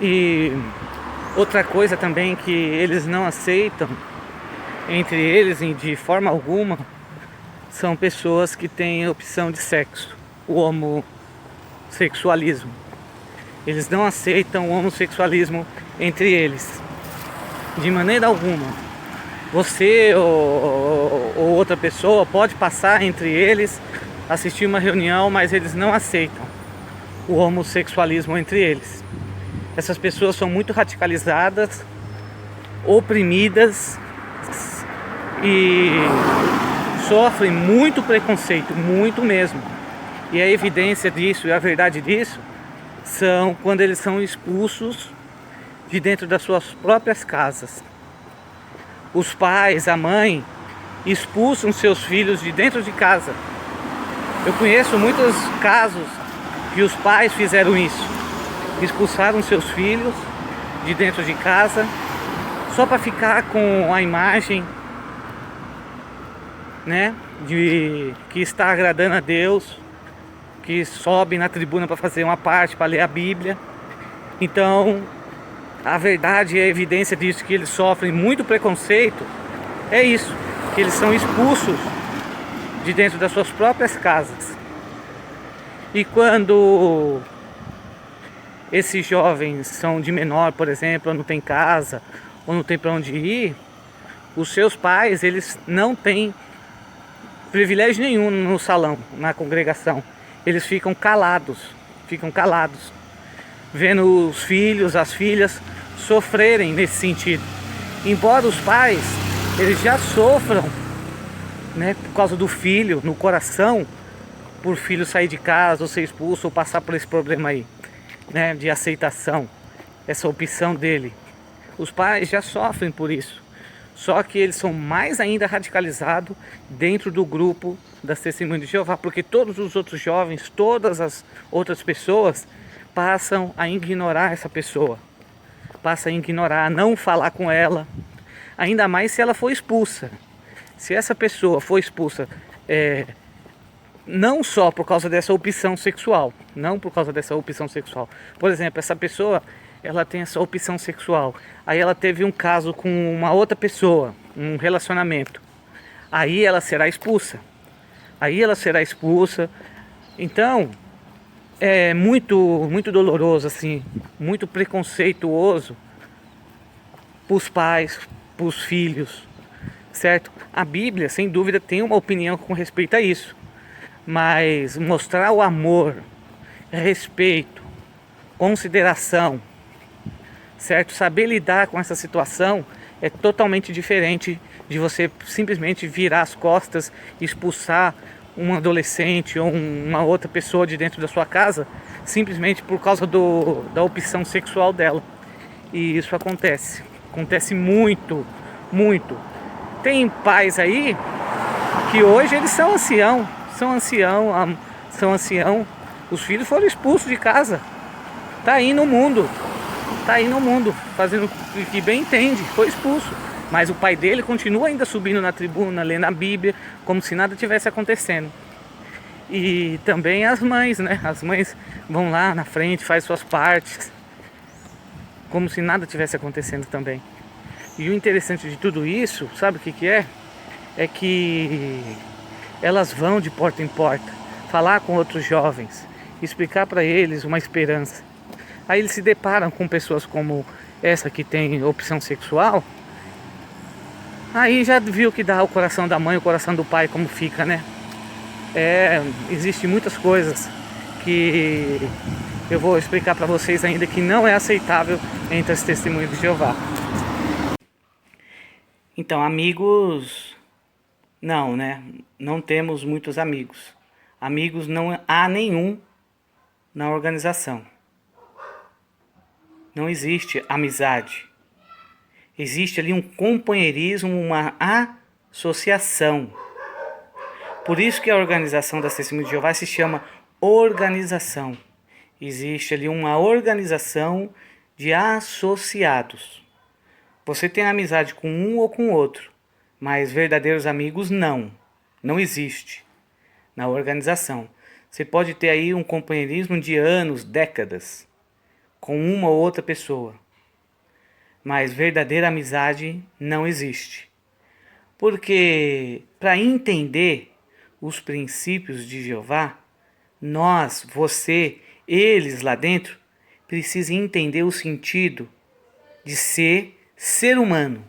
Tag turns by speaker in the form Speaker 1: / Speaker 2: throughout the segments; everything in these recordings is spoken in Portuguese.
Speaker 1: E outra coisa também que eles não aceitam entre eles de forma alguma são pessoas que têm opção de sexo, o homossexualismo. Eles não aceitam o homossexualismo entre eles, de maneira alguma. Você ou outra pessoa pode passar entre eles, assistir uma reunião, mas eles não aceitam o homossexualismo entre eles. Essas pessoas são muito radicalizadas, oprimidas e sofrem muito preconceito, muito mesmo. E a evidência disso e a verdade disso são quando eles são expulsos de dentro das suas próprias casas. Os pais, a mãe, expulsam seus filhos de dentro de casa. Eu conheço muitos casos que os pais fizeram isso. Expulsaram seus filhos de dentro de casa só para ficar com a imagem, né, de que está agradando a Deus, que sobe na tribuna para fazer uma parte, para ler a Bíblia. Então, a verdade e a evidência disso, que eles sofrem muito preconceito, é isso, que eles são expulsos de dentro das suas próprias casas. E quando esses jovens são de menor, por exemplo, ou não tem casa, ou não tem para onde ir, os seus pais, eles não têm privilégio nenhum no salão, na congregação. Eles ficam calados, vendo os filhos, as filhas sofrerem nesse sentido. Embora os pais, eles já sofram, né, por causa do filho, no coração, por filho sair de casa, ou ser expulso, ou passar por esse problema aí, né, de aceitação, essa opção dele. Os pais já sofrem por isso. Só que eles são mais ainda radicalizados dentro do grupo das Testemunhas de Jeová, porque todos os outros jovens, todas as outras pessoas passam a ignorar essa pessoa, passam a ignorar, a não falar com ela, ainda mais se ela for expulsa. Se essa pessoa for expulsa, não só por causa dessa opção sexual, por exemplo, essa pessoa, ela tem essa opção sexual, aí ela teve um caso com uma outra pessoa, um relacionamento, aí ela será expulsa, então é muito doloroso, assim, muito preconceituoso para os pais, para os filhos, certo? A Bíblia, sem dúvida, tem uma opinião com respeito a isso, mas mostrar o amor, respeito, consideração, certo? Saber lidar com essa situação é totalmente diferente de você simplesmente virar as costas e expulsar um adolescente ou uma outra pessoa de dentro da sua casa simplesmente por causa da opção sexual dela. E isso acontece muito. Tem pais aí que hoje eles são ancião, os filhos foram expulsos de casa, tá aí no mundo, fazendo o que bem entende, foi expulso. Mas o pai dele continua ainda subindo na tribuna, lendo a Bíblia, como se nada tivesse acontecendo. E também as mães, né? As mães vão lá na frente, fazem suas partes, como se nada tivesse acontecendo também. E o interessante de tudo isso, sabe o que é? É que elas vão de porta em porta, falar com outros jovens, explicar para eles uma esperança. Aí eles se deparam com pessoas como essa que tem opção sexual. Aí já viu que dá o coração da mãe, o coração do pai, como fica, né? Existem muitas coisas que eu vou explicar para vocês ainda que não é aceitável entre as Testemunhas de Jeová. Então, amigos, não, né? Não temos muitos amigos. Amigos não há nenhum na organização. Não existe amizade. Existe ali um companheirismo, uma associação. Por isso que a organização das Testemunhas de Jeová se chama organização. Existe ali uma organização de associados. Você tem amizade com um ou com outro, mas verdadeiros amigos não existe na organização. Você pode ter aí um companheirismo de anos, décadas, com uma ou outra pessoa, mas verdadeira amizade não existe. Porque para entender os princípios de Jeová, nós, você, eles lá dentro, precisam entender o sentido de ser humano.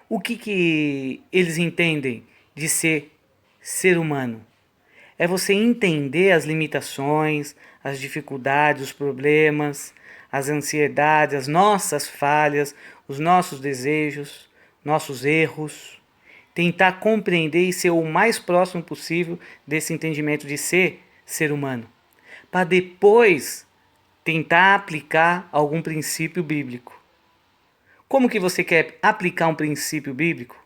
Speaker 1: O que eles entendem de ser humano? É você entender as limitações, as dificuldades, os problemas, as ansiedades, as nossas falhas, os nossos desejos, nossos erros. Tentar compreender e ser o mais próximo possível desse entendimento de ser humano. Para depois tentar aplicar algum princípio bíblico. Como que você quer aplicar um princípio bíblico?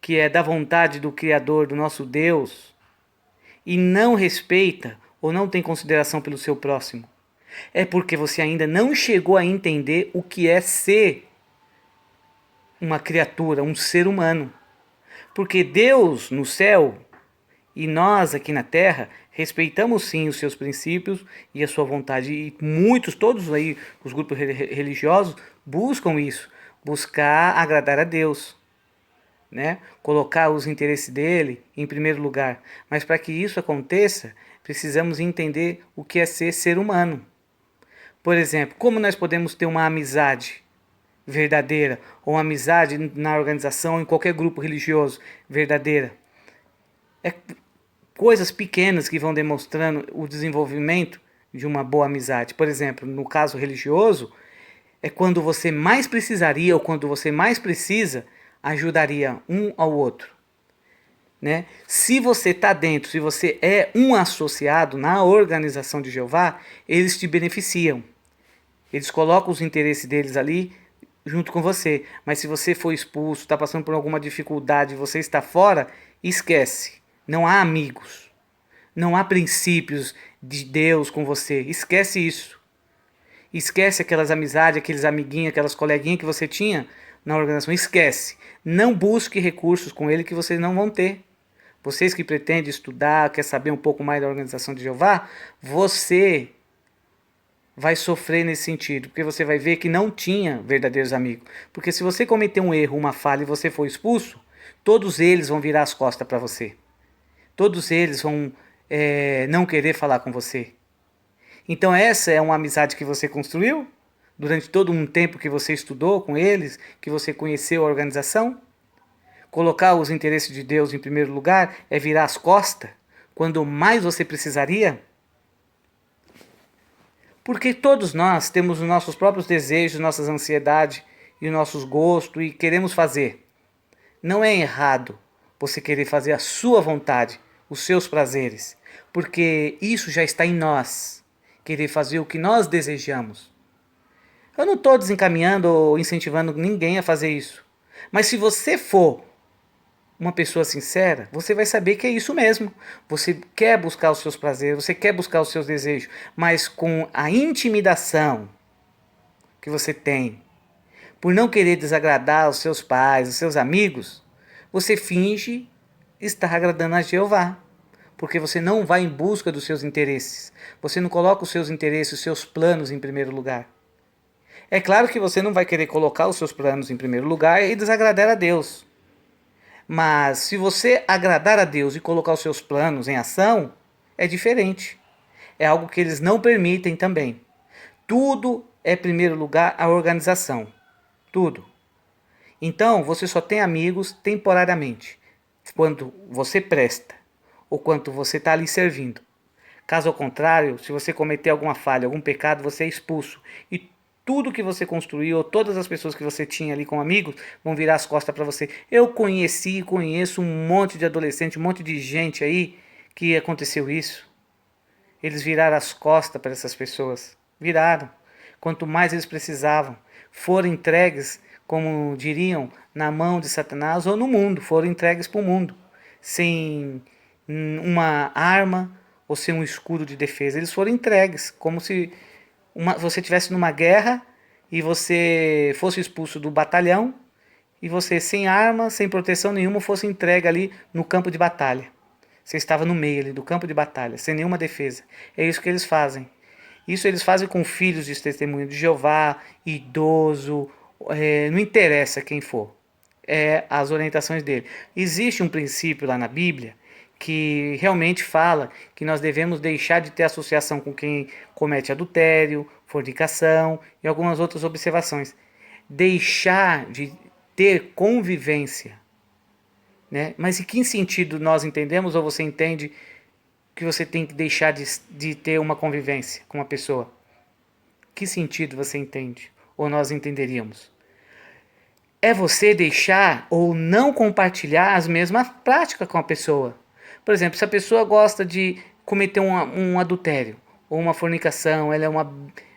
Speaker 1: Que é da vontade do Criador, do nosso Deus, e não respeita ou não tem consideração pelo seu próximo. É porque você ainda não chegou a entender o que é ser uma criatura, um ser humano. Porque Deus no céu e nós aqui na terra respeitamos sim os seus princípios e a sua vontade. E muitos, todos aí, os grupos religiosos buscam isso, buscar agradar a Deus, né? Colocar os interesses dele em primeiro lugar. Mas para que isso aconteça, precisamos entender o que é ser humano. Por exemplo, como nós podemos ter uma amizade verdadeira, ou uma amizade na organização, em qualquer grupo religioso verdadeira? É coisas pequenas que vão demonstrando o desenvolvimento de uma boa amizade. Por exemplo, no caso religioso, é quando você mais precisaria ou quando você mais precisa, ajudaria um ao outro, né? Se você está dentro, se você é um associado na organização de Jeová, eles te beneficiam. Eles colocam os interesses deles ali junto com você. Mas se você for expulso, está passando por alguma dificuldade, você está fora, esquece. Não há amigos. Não há princípios de Deus com você. Esquece isso. Esquece aquelas amizades, aqueles amiguinhos, aquelas coleguinhas que você tinha na organização. Esquece. Não busque recursos com ele que vocês não vão ter. Vocês que pretendem estudar, quer saber um pouco mais da organização de Jeová, você vai sofrer nesse sentido, porque você vai ver que não tinha verdadeiros amigos. Porque se você cometer um erro, uma falha e você for expulso, todos eles vão virar as costas para você. Todos eles vão não querer falar com você. Então essa é uma amizade que você construiu durante todo um tempo que você estudou com eles, que você conheceu a organização? Colocar os interesses de Deus em primeiro lugar é virar as costas quando mais você precisaria? Porque todos nós temos os nossos próprios desejos, nossas ansiedades e nossos gostos e queremos fazer. Não é errado você querer fazer a sua vontade, os seus prazeres, porque isso já está em nós, querer fazer o que nós desejamos. Eu não estou desencaminhando ou incentivando ninguém a fazer isso, mas se você for uma pessoa sincera, você vai saber que é isso mesmo. Você quer buscar os seus prazeres, você quer buscar os seus desejos, mas com a intimidação que você tem, por não querer desagradar os seus pais, os seus amigos, você finge estar agradando a Jeová, porque você não vai em busca dos seus interesses. Você não coloca os seus interesses, os seus planos em primeiro lugar. É claro que você não vai querer colocar os seus planos em primeiro lugar e desagradar a Deus. Mas se você agradar a Deus e colocar os seus planos em ação, é diferente. É algo que eles não permitem também. Tudo é, em primeiro lugar, a organização. Tudo. Então, você só tem amigos temporariamente, quando você presta, ou quando você está ali servindo. Caso ao contrário, se você cometer alguma falha, algum pecado, você é expulso. E tudo que você construiu, ou todas as pessoas que você tinha ali como amigos, vão virar as costas para você. Eu conheci e conheço um monte de adolescente, um monte de gente aí que aconteceu isso. Eles viraram as costas para essas pessoas. Viraram. Quanto mais eles precisavam. Foram entregues, como diriam, na mão de Satanás ou no mundo. Foram entregues para o mundo. Sem uma arma ou sem um escudo de defesa. Eles foram entregues, como se você estivesse numa guerra e você fosse expulso do batalhão e você sem arma, sem proteção nenhuma, fosse entregue ali no campo de batalha. Você estava no meio ali do campo de batalha, sem nenhuma defesa. É isso que eles fazem. Isso eles fazem com filhos de testemunho de Jeová, idoso, não interessa quem for. As orientações dele. Existe um princípio lá na Bíblia que realmente fala que nós devemos deixar de ter associação com quem comete adultério, fornicação e algumas outras observações. Deixar de ter convivência, né? Mas em que sentido nós entendemos ou você entende que você tem que deixar de ter uma convivência com uma pessoa? Que sentido você entende? Ou nós entenderíamos? É você deixar ou não compartilhar as mesmas práticas com a pessoa. Por exemplo, se a pessoa gosta de cometer um adultério ou uma fornicação, ela é uma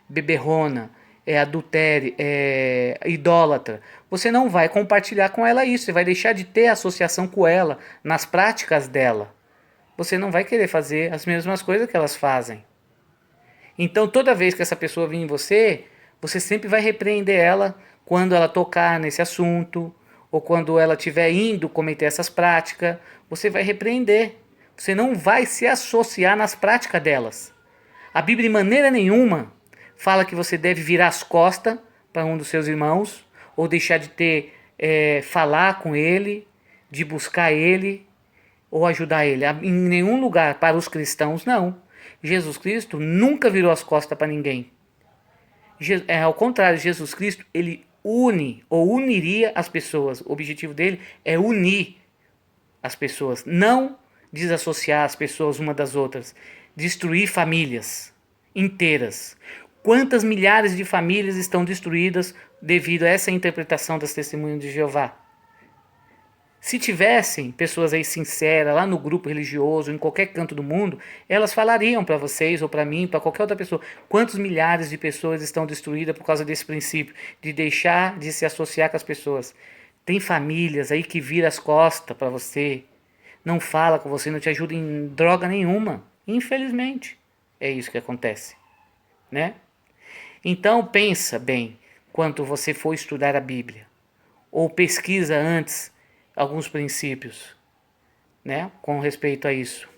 Speaker 1: beberrona, é adultério, é idólatra, você não vai compartilhar com ela isso, você vai deixar de ter associação com ela nas práticas dela. Você não vai querer fazer as mesmas coisas que elas fazem. Então, toda vez que essa pessoa vir em você, você sempre vai repreender ela quando ela tocar nesse assunto, ou quando ela estiver indo cometer essas práticas, você vai repreender. Você não vai se associar nas práticas delas. A Bíblia, de maneira nenhuma, fala que você deve virar as costas para um dos seus irmãos, ou deixar de falar com ele, de buscar ele, ou ajudar ele. Em nenhum lugar para os cristãos, não. Jesus Cristo nunca virou as costas para ninguém. Ao contrário, Jesus Cristo, ele une ou uniria as pessoas. O objetivo dele é unir as pessoas, não desassociar as pessoas uma das outras, destruir famílias inteiras. Quantas milhares de famílias estão destruídas devido a essa interpretação das testemunhas de Jeová? Se tivessem pessoas aí sinceras lá no grupo religioso, em qualquer canto do mundo, elas falariam para vocês ou para mim, para qualquer outra pessoa, quantos milhares de pessoas estão destruídas por causa desse princípio de deixar de se associar com as pessoas. Tem famílias aí que viram as costas para você, não fala com você, não te ajuda em droga nenhuma. Infelizmente, é isso que acontece, né? Então pensa bem quando você for estudar a Bíblia, ou pesquisa antes alguns princípios, né, com respeito a isso.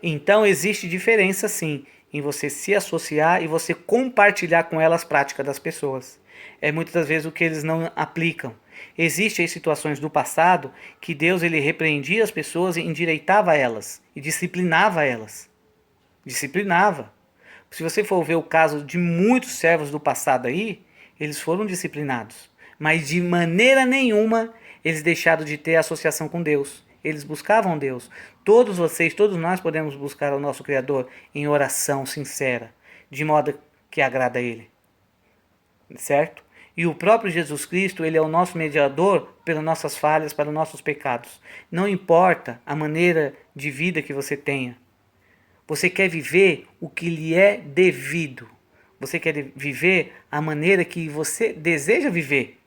Speaker 1: Então existe diferença sim em você se associar e você compartilhar com elas as práticas das pessoas. É muitas das vezes o que eles não aplicam. Existem situações do passado que Deus ele repreendia as pessoas e endireitava elas e disciplinava elas. Disciplinava. Se você for ver o caso de muitos servos do passado aí, eles foram disciplinados, mas de maneira nenhuma eles deixaram de ter associação com Deus. Eles buscavam Deus. Todos vocês, todos nós podemos buscar o nosso Criador em oração sincera, de modo que agrada a Ele. Certo? E o próprio Jesus Cristo, Ele é o nosso mediador pelas nossas falhas, para os nossos pecados. Não importa a maneira de vida que você tenha. Você quer viver o que lhe é devido. Você quer viver a maneira que você deseja viver.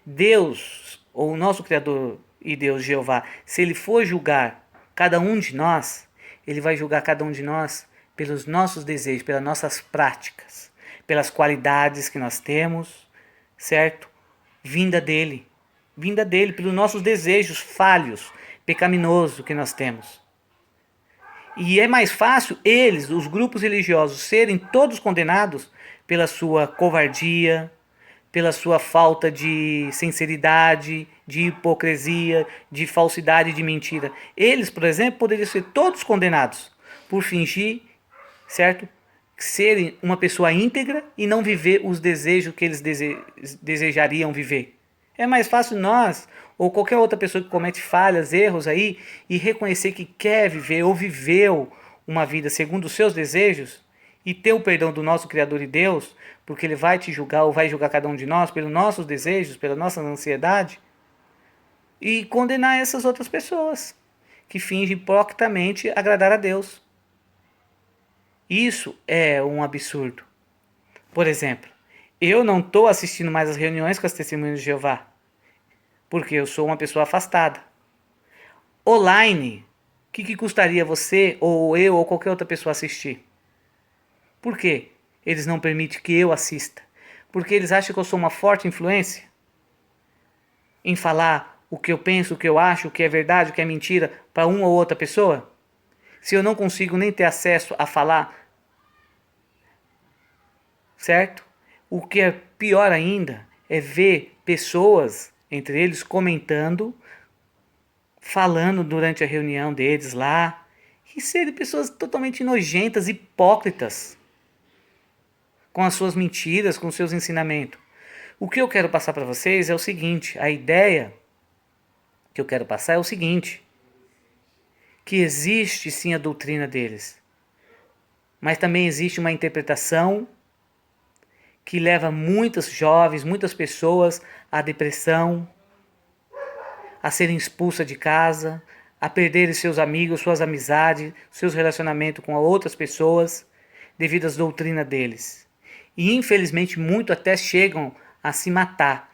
Speaker 1: Deus, ou o nosso Criador e Deus Jeová, se Ele for julgar cada um de nós, Ele vai julgar cada um de nós pelos nossos desejos, pelas nossas práticas, pelas qualidades que nós temos, certo? Vinda dele, pelos nossos desejos falhos, pecaminosos que nós temos. E é mais fácil eles, os grupos religiosos, serem todos condenados pela sua covardia, pela sua falta de sinceridade, de hipocrisia, de falsidade, de mentira. Eles, por exemplo, poderiam ser todos condenados por fingir, certo? Serem uma pessoa íntegra e não viver os desejos que eles desejariam viver. É mais fácil nós, ou qualquer outra pessoa que comete falhas, erros aí, e reconhecer que quer viver ou viveu uma vida segundo os seus desejos, e ter o perdão do nosso Criador e Deus, porque Ele vai te julgar ou vai julgar cada um de nós pelos nossos desejos, pela nossa ansiedade, e condenar essas outras pessoas que fingem hipocritamente agradar a Deus. Isso é um absurdo. Por exemplo, eu não estou assistindo mais as reuniões com as testemunhas de Jeová, porque eu sou uma pessoa afastada. Online, o que custaria você, ou eu, ou qualquer outra pessoa assistir? Por quê? Eles não permitem que eu assista. Porque eles acham que eu sou uma forte influência em falar o que eu penso, o que eu acho, o que é verdade, o que é mentira para uma ou outra pessoa. Se eu não consigo nem ter acesso a falar certo? O que é pior ainda é ver pessoas, entre eles, comentando, falando durante a reunião deles lá, e serem pessoas totalmente nojentas, hipócritas, com as suas mentiras, com os seus ensinamentos. O que eu quero passar para vocês é o seguinte, a ideia que eu quero passar é o seguinte, que existe sim a doutrina deles, mas também existe uma interpretação que leva muitos jovens, muitas pessoas à depressão, a serem expulsas de casa, a perderem seus amigos, suas amizades, seus relacionamentos com outras pessoas, devido às doutrinas deles. E infelizmente muito até chegam a se matar,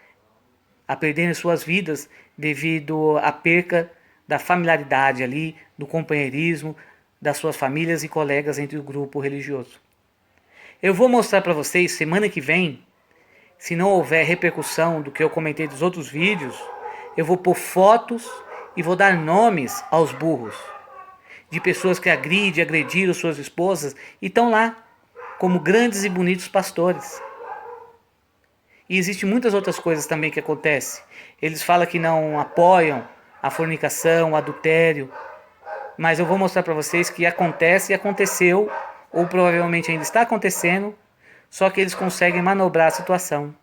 Speaker 1: a perderem suas vidas devido à perca da familiaridade ali, do companheirismo, das suas famílias e colegas entre o grupo religioso. Eu vou mostrar para vocês semana que vem, se não houver repercussão do que eu comentei dos outros vídeos, eu vou pôr fotos e vou dar nomes aos burros, de pessoas que agrediram suas esposas e estão lá como grandes e bonitos pastores. E existem muitas outras coisas também que acontecem. Eles falam que não apoiam a fornicação, o adultério, mas eu vou mostrar para vocês que acontece e aconteceu, ou provavelmente ainda está acontecendo, só que eles conseguem manobrar a situação.